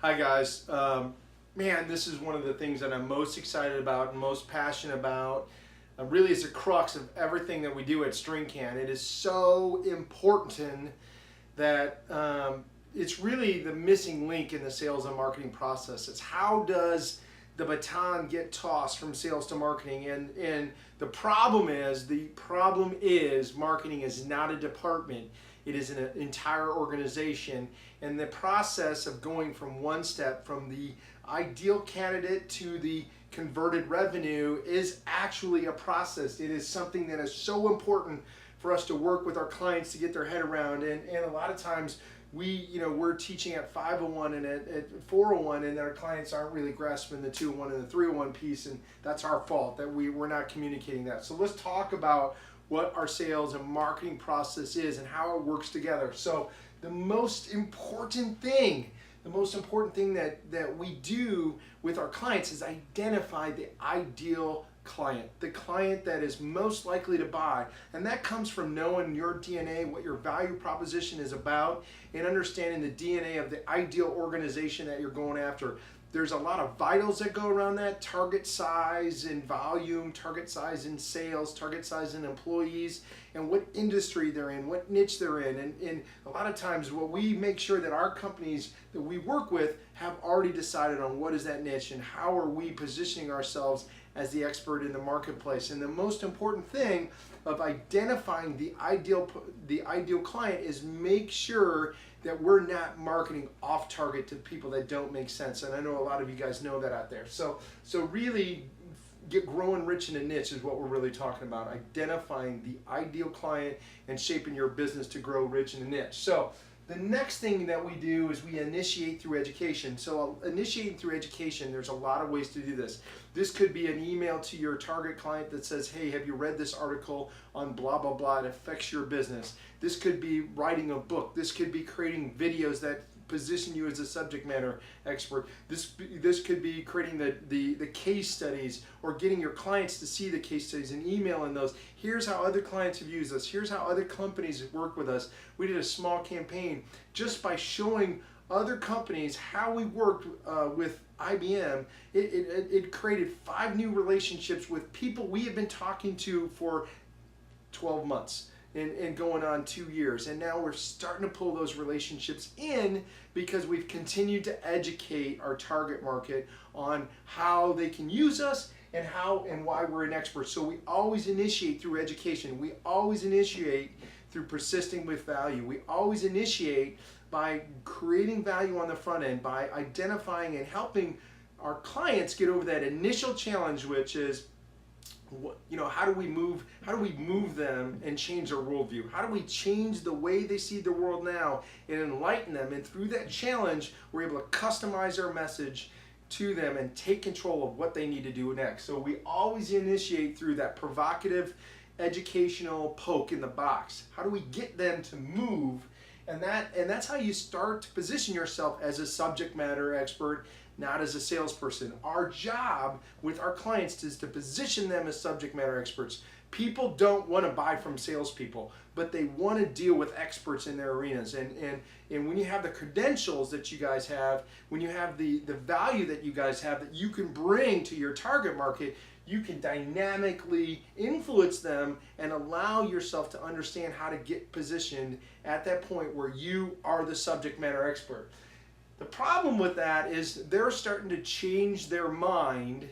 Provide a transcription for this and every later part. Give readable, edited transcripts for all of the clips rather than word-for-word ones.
Hi guys. Man, this is one of the things that I'm most excited about and most passionate about. Really is the crux of everything that we do at Stringcan. It is so important that it's really the missing link in the sales and marketing process. It's how does the baton get tossed from sales to marketing, and the problem is marketing is not a department. It is an entire organization, and the process of going from one step from the ideal candidate to the converted revenue is actually a process. It is something that is so important for us to work with our clients to get their head around, and a lot of times we're teaching at 501 and at 401, and our clients aren't really grasping the 201 and the 301 piece, and that's our fault that we're not communicating that. So let's talk about what our sales and marketing process is and how it works together. So the most important thing that we do with our clients is identify the ideal client, the client that is most likely to buy. And that comes from knowing your DNA, what your value proposition is about, and understanding the DNA of the ideal organization that you're going after. There's a lot of vitals that go around that: target size and volume, target size in sales, target size in employees, and what industry they're in, what niche they're in. And a lot of times what we make sure that our companies that we work with have already decided on what is that niche and how are we positioning ourselves as the expert in the marketplace. And the most important thing of identifying the ideal client is make sure that we're not marketing off target to people that don't make sense. And I know a lot of you guys know that out there. So really get growing rich in a niche is what we're really talking about. Identifying the ideal client and shaping your business to grow rich in a niche. So the next thing that we do is we initiate through education. So initiating through education, there's a lot of ways to do this. This could be an email to your target client that says, hey, have you read this article on blah, blah, blah? It affects your business. This could be writing a book. This could be creating videos that position you as a subject matter expert. This could be creating the case studies, or getting your clients to see the case studies and emailing those. Here's how other clients have used us. Here's how other companies have worked with us. We did a small campaign just by showing other companies how we worked with IBM. It created 5 new relationships with people we have been talking to for 12 months. And going on 2 years, and now we're starting to pull those relationships in because we've continued to educate our target market on how they can use us and how and why we're an expert. So we always initiate through education. We always initiate through persisting with value. We always initiate by creating value on the front end, by identifying and helping our clients get over that initial challenge, which is, how do we move them and change their worldview? How do we change the way they see the world now and enlighten them? And through that challenge, we're able to customize our message to them and take control of what they need to do next. So we always initiate through that provocative, educational poke in the box. How do we get them to move? And that's how you start to position yourself as a subject matter expert, not as a salesperson. Our job with our clients is to position them as subject matter experts. People don't want to buy from salespeople, but they want to deal with experts in their arenas. And when you have the credentials that you guys have, when you have the value that you guys have that you can bring to your target market, you can dynamically influence them and allow yourself to understand how to get positioned at that point where you are the subject matter expert. The problem with that is they're starting to change their mind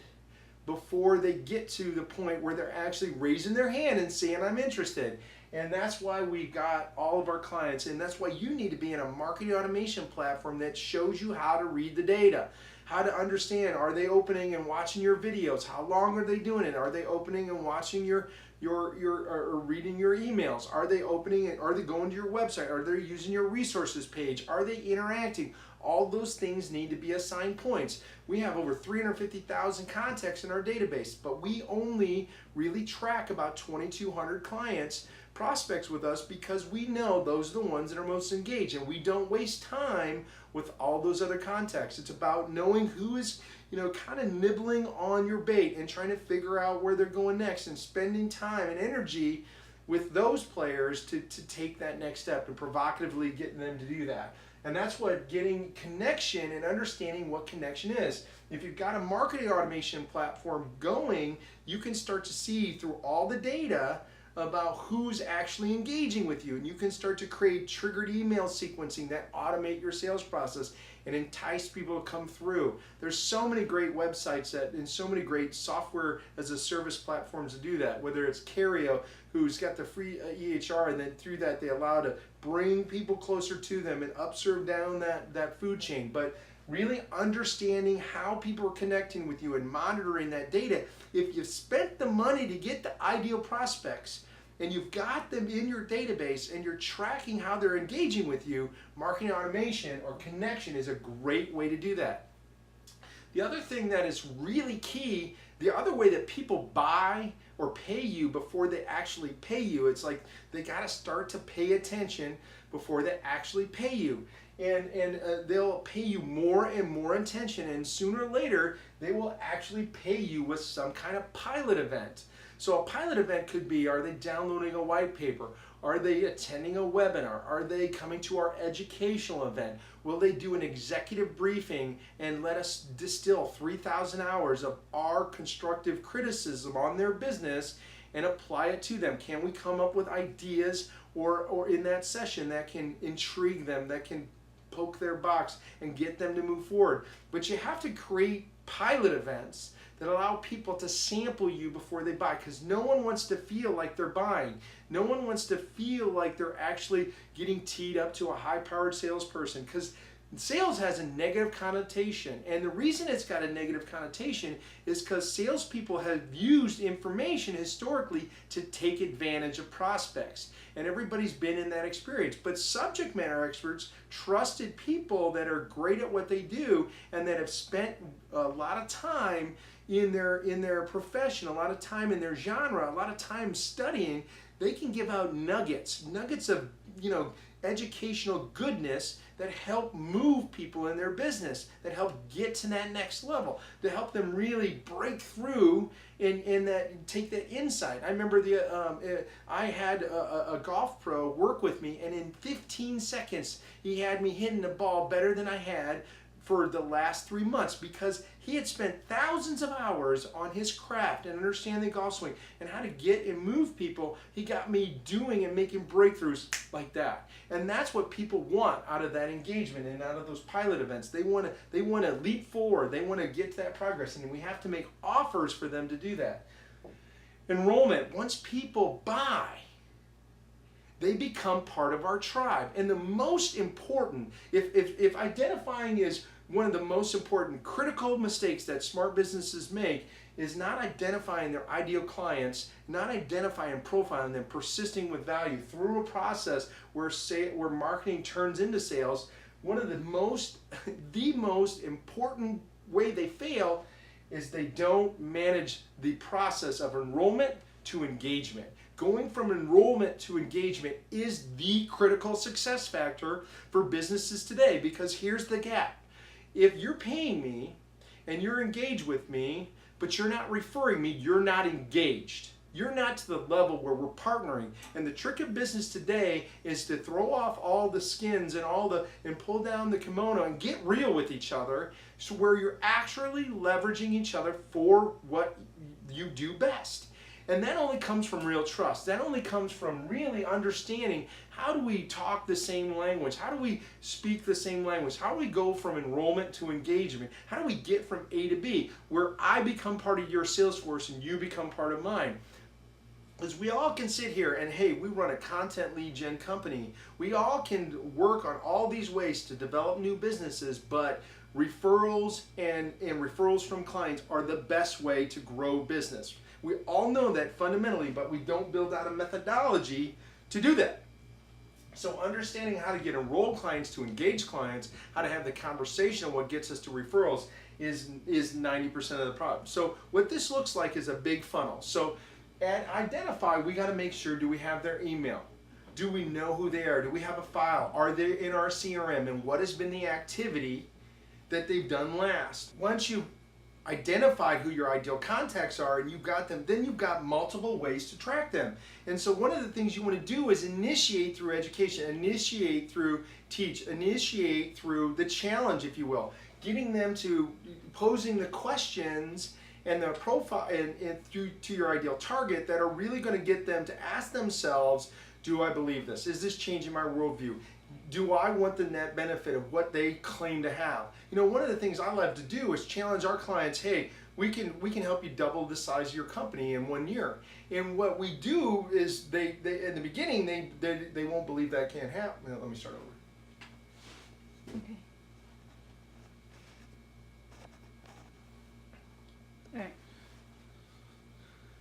before they get to the point where they're actually raising their hand and saying, I'm interested. And that's why we got all of our clients, and that's why you need to be in a marketing automation platform that shows you how to read the data, how to understand, are they opening and watching your videos? How long are they doing it? Are they opening and watching or reading your emails? Are they opening it? Are they going to your website? Are they using your resources page? Are they interacting? All those things need to be assigned points. We have over 350,000 contacts in our database, but we only really track about 2,200 clients, prospects with us, because we know those are the ones that are most engaged, and we don't waste time with all those other contacts. It's about knowing who is, kind of nibbling on your bait and trying to figure out where they're going next, and spending time and energy with those players to take that next step and provocatively getting them to do that. And that's what getting connection and understanding what connection is. If you've got a marketing automation platform going, you can start to see through all the data about who's actually engaging with you. And you can start to create triggered email sequencing that automate your sales process and entice people to come through. There's so many great websites and so many great software as a service platforms to do that, whether it's Cario, who's got the free EHR, and then through that they allow to bring people closer to them and upserve down that food chain. But really understanding how people are connecting with you and monitoring that data. If you've spent the money to get the ideal prospects and you've got them in your database and you're tracking how they're engaging with you, marketing automation or connection is a great way to do that. The other thing that is really key, the other way that people buy or pay you before they actually pay you, it's like they got to start to pay attention before they actually pay you. And they'll pay you more and more attention, and sooner or later they will actually pay you with some kind of pilot event. So a pilot event could be, are they downloading a white paper? Are they attending a webinar? Are they coming to our educational event? Will they do an executive briefing and let us distill 3,000 hours of our constructive criticism on their business and apply it to them? Can we come up with ideas or in that session that can intrigue them, that can poke their box and get them to move forward? But you have to create pilot events that allow people to sample you before they buy, because no one wants to feel like they're buying. No one wants to feel like they're actually getting teed up to a high-powered salesperson, because sales has a negative connotation. And the reason it's got a negative connotation is because salespeople have used information historically to take advantage of prospects. And everybody's been in that experience. But subject matter experts, trusted people that are great at what they do and that have spent a lot of time in their profession, a lot of time in their genre, a lot of time studying, they can give out nuggets of, educational goodness that help move people in their business, that help get to that next level, that help them really break through and that take that insight. I remember I had a golf pro work with me, and in 15 seconds he had me hitting the ball better than I had for the last 3 months, because he had spent thousands of hours on his craft and understanding the golf swing and how to get and move people. He got me doing and making breakthroughs like that. And that's what people want out of that engagement and out of those pilot events. They want to leap forward. They want to get to that progress, and we have to make offers for them to do that. Enrollment, once people buy, they become part of our tribe. And the most important, if identifying is one of the most important critical mistakes that smart businesses make, is not identifying their ideal clients, not identifying and profiling them, persisting with value through a process where marketing turns into sales. One of the most important way they fail is they don't manage the process of enrollment to engagement. Going from enrollment to engagement is the critical success factor for businesses today, because here's the gap. If you're paying me and you're engaged with me, but you're not referring me, you're not engaged. You're not to the level where we're partnering. And the trick of business today is to throw off all the skins and pull down the kimono and get real with each other, so where you're actually leveraging each other for what you do best. And that only comes from real trust. That only comes from really understanding, how do we talk the same language? How do we speak the same language? How do we go from enrollment to engagement? How do we get from A to B, where I become part of your sales force and you become part of mine? Because we all can sit here and, hey, we run a content lead gen company. We all can work on all these ways to develop new businesses, but referrals and referrals from clients are the best way to grow business. We all know that fundamentally, but we don't build out a methodology to do that. So understanding how to get enrolled clients to engage clients, how to have the conversation of what gets us to referrals is 90% of the problem. So what this looks like is a big funnel. So at Identify, we got to make sure, do we have their email? Do we know who they are? Do we have a file? Are they in our CRM? And what has been the activity that they've done last? Once you identified who your ideal contacts are and you've got them, then you've got multiple ways to track them. And so one of the things you want to do is initiate through education, initiate through teach, initiate through the challenge, if you will, getting them to posing the questions and the profile and through to your ideal target that are really going to get them to ask themselves, do I believe this? Is this changing my worldview? Do I want the net benefit of what they claim to have? You know, one of the things I love to do is challenge our clients, hey, we can help you double the size of your company in 1 year. And what we do is they in the beginning they won't believe that can't happen. Let me start over. Okay. All right.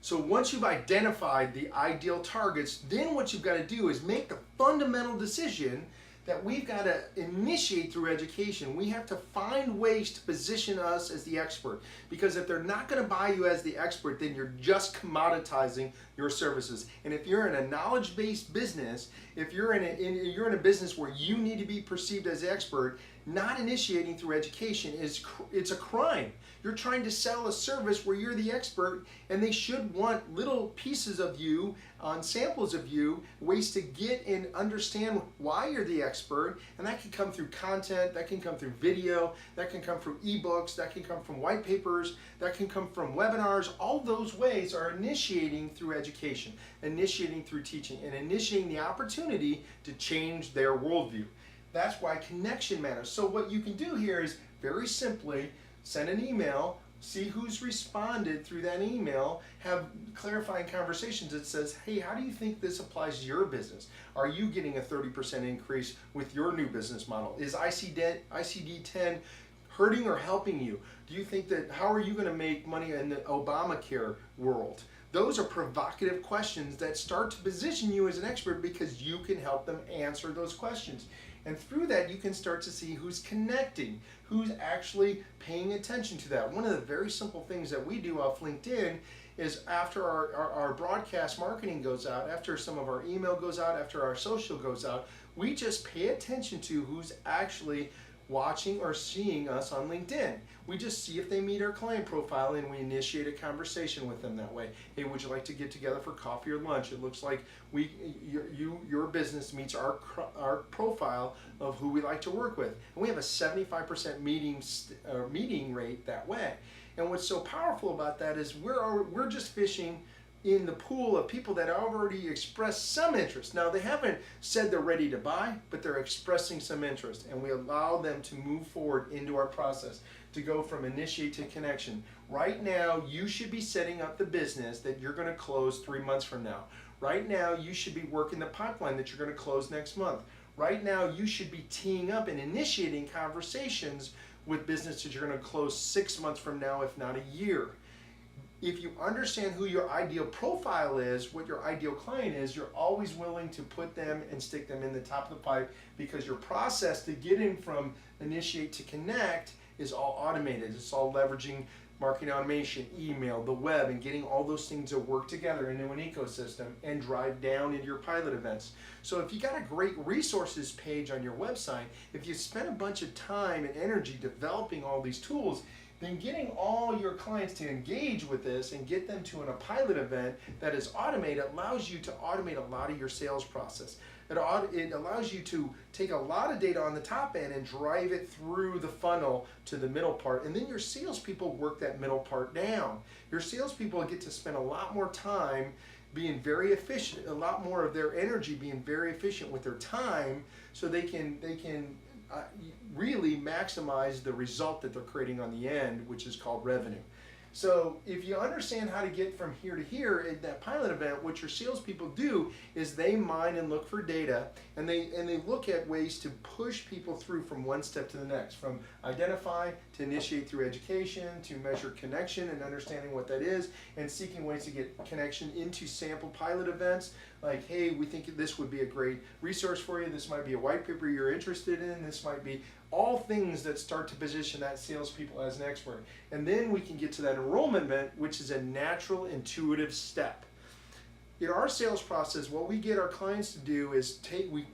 So once you've identified the ideal targets, then what you've got to do is make the fundamental decision that we've got to initiate through education. We have to find ways to position us as the expert, because if they're not going to buy you as the expert, then you're just commoditizing your services. And if you're in a knowledge-based business, if you're in a business where you need to be perceived as the expert, not initiating through education it's a crime. You're trying to sell a service where you're the expert, and they should want little pieces of you, on samples of you, ways to get and understand why you're the expert. And that can come through content, that can come through video, that can come from ebooks, that can come from white papers, that can come from webinars. All those ways are initiating through education, initiating through teaching, and initiating the opportunity to change their worldview. That's why connection matters. So what you can do here is very simply send an email, see who's responded through that email, have clarifying conversations that says, hey, how do you think this applies to your business? Are you getting a 30% increase with your new business model? Is ICD-10 hurting or helping you? Do you think that, how are you going to make money in the Obamacare world? Those are provocative questions that start to position you as an expert, because you can help them answer those questions. And through that, you can start to see who's connecting, who's actually paying attention to that. One of the very simple things that we do off LinkedIn is after our broadcast marketing goes out, after some of our email goes out, after our social goes out, we just pay attention to who's actually watching or seeing us on LinkedIn. We just see if they meet our client profile, and we initiate a conversation with them that way. Hey, would you like to get together for coffee or lunch? It looks like your business meets our profile of who we like to work with. And we have a 75% meeting rate that way. And what's so powerful about that is we're just fishing in the pool of people that already expressed some interest. Now, they haven't said they're ready to buy, but they're expressing some interest, and we allow them to move forward into our process, to go from initiate to connection. Right now, you should be setting up the business that you're going to close 3 months from now. Right now, you should be working the pipeline that you're going to close next month. Right now, you should be teeing up and initiating conversations with businesses that you're going to close 6 months from now, if not a year. If you understand who your ideal profile is, what your ideal client is, you're always willing to put them and stick them in the top of the pipe, because your process to getting from initiate to connect is all automated. It's all leveraging marketing automation, email, the web, and getting all those things to work together into an ecosystem and drive down into your pilot events. So if you got a great resources page on your website, if you spend a bunch of time and energy developing all these tools, then getting all your clients to engage with this and get them to a pilot event that is automated allows you to automate a lot of your sales process. It allows you to take a lot of data on the top end and drive it through the funnel to the middle part, and then your salespeople work that middle part down. Your salespeople get to spend a lot more time being very efficient, a lot more of their energy being very efficient with their time, so they can really maximize the result that they're creating on the end, which is called revenue. So if you understand how to get from here to here in that pilot event, what your salespeople do is they mine and look for data, and they look at ways to push people through from one step to the next, from identify to initiate through education, to measure connection and understanding what that is, and seeking ways to get connection into sample pilot events. Like, hey, we think this would be a great resource for you. This might be a white paper you're interested in. This might be all things that start to position that salespeople as an expert. And then we can get to that enrollment event, which is a natural, intuitive step. In our sales process, what we get our clients to do is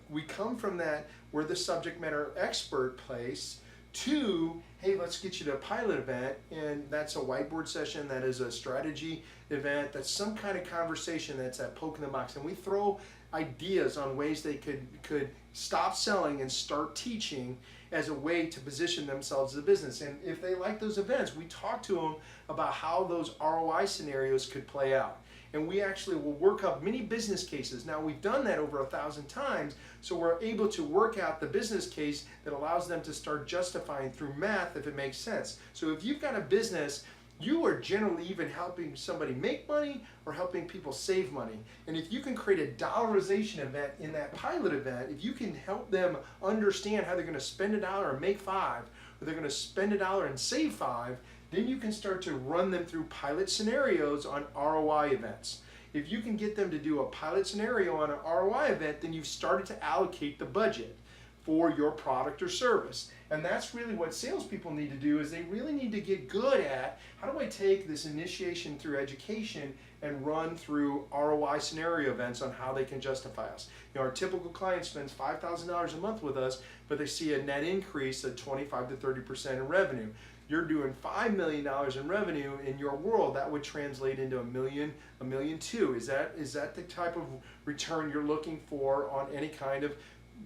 we come from that we're the subject matter expert place to, hey, let's get you to a pilot event, and that's a whiteboard session, that is a strategy event, that's some kind of conversation, that's that poke in the box. And we throw ideas on ways they could stop selling and start teaching as a way to position themselves as a business. And if they like those events, we talk to them about how those ROI scenarios could play out. And we actually will work up many business cases. Now, we've done that over 1,000 times, so we're able to work out the business case that allows them to start justifying through math if it makes sense. So if you've got a business, you are generally even helping somebody make money or helping people save money. And if you can create a dollarization event in that pilot event, if you can help them understand how they're going to spend $1 and make $5, or they're going to spend $1 and save $5, then you can start to run them through pilot scenarios on ROI events. If you can get them to do a pilot scenario on an ROI event, then you've started to allocate the budget for your product or service. And that's really what salespeople need to do, is they really need to get good at, how do I take this initiation through education and run through ROI scenario events on how they can justify us. You know, our typical client spends $5,000 a month with us, but they see a net increase of 25 to 30% in revenue. You're doing $5 million in revenue in your world, that would translate into $1 million, $1.2 million. Is that the type of return you're looking for on any kind of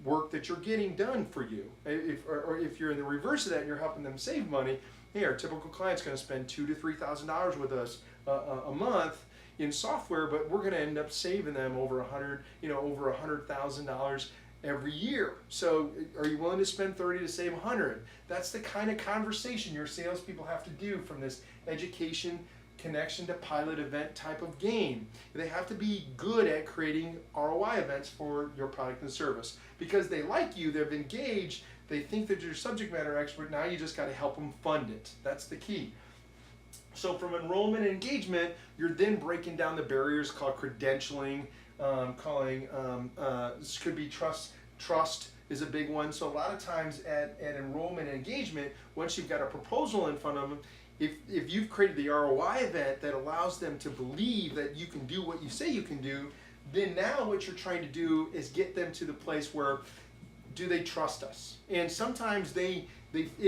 work that you're getting done for you? Or if you're in the reverse of that and you're helping them save money, hey, our typical client's going to spend $2,000 to $3,000 with us a month in software, but we're going to end up saving them over $100,000 every year. So are you willing to spend 30 to save 100? That's the kind of conversation your salespeople have to do from this education connection to pilot event type of game. They have to be good at creating ROI events for your product and service, because they like you, they've engaged, they think that you're a subject matter expert. Now you just got to help them fund it. That's the key. So from enrollment and engagement, you're then breaking down the barriers called credentialing, this could be trust. Trust is a big one. So a lot of times at enrollment and engagement, once you've got a proposal in front of them, if you've created the ROI event that allows them to believe that you can do what you say you can do, then now what you're trying to do is get them to the place where, do they trust us? And sometimes it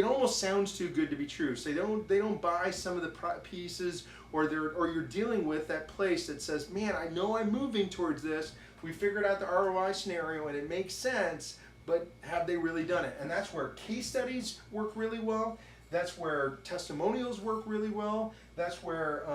almost sounds too good to be true. So they don't buy some of the pieces, or you're dealing with that place that says, man, I know I'm moving towards this. We figured out the ROI scenario and it makes sense, but have they really done it? And that's where case studies work really well. That's where testimonials work really well. That's where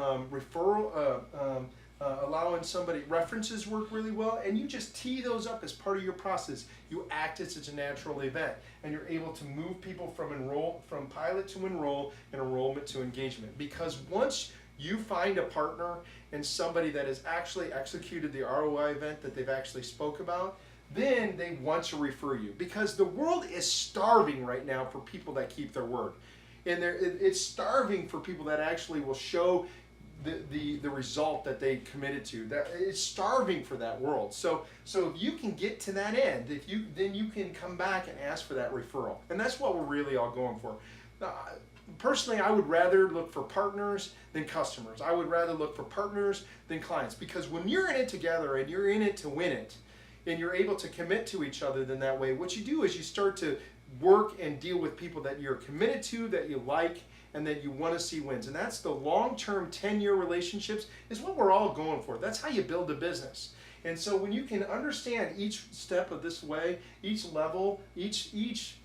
allowing somebody references work really well. And you just tee those up as part of your process. You act as such a natural event, and you're able to move people from pilot to enroll and enrollment to engagement. Because once you find a partner and somebody that has actually executed the ROI event that they've actually spoke about, then they want to refer you. Because the world is starving right now for people that keep their word. And it's starving for people that actually will show the result that they committed to. That it's starving for that world. So if you can get to that end, then you can come back and ask for that referral. And that's what we're really all going for. Personally, I would rather look for partners than customers. I would rather look for partners than clients, because when you're in it together and you're in it to win it, and you're able to commit to each other, then that way, what you do is you start to work and deal with people that you're committed to, that you like, and that you want to see wins. And that's the long-term 10-year relationships is what we're all going for. That's how you build a business. And so when you can understand each step of this way, each level, each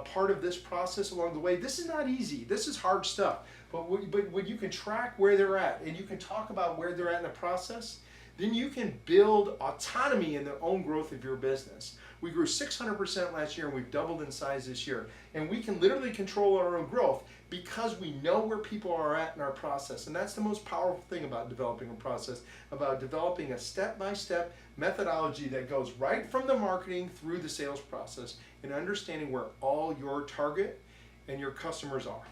part of this process along the way, this is not easy. This is hard stuff. But when you can track where they're at and you can talk about where they're at in the process, then you can build autonomy in the own growth of your business. We grew 600% last year, and we've doubled in size this year. And we can literally control our own growth because we know where people are at in our process. And that's the most powerful thing about developing a process, about developing a step-by-step methodology that goes right from the marketing through the sales process and understanding where all your target and your customers are.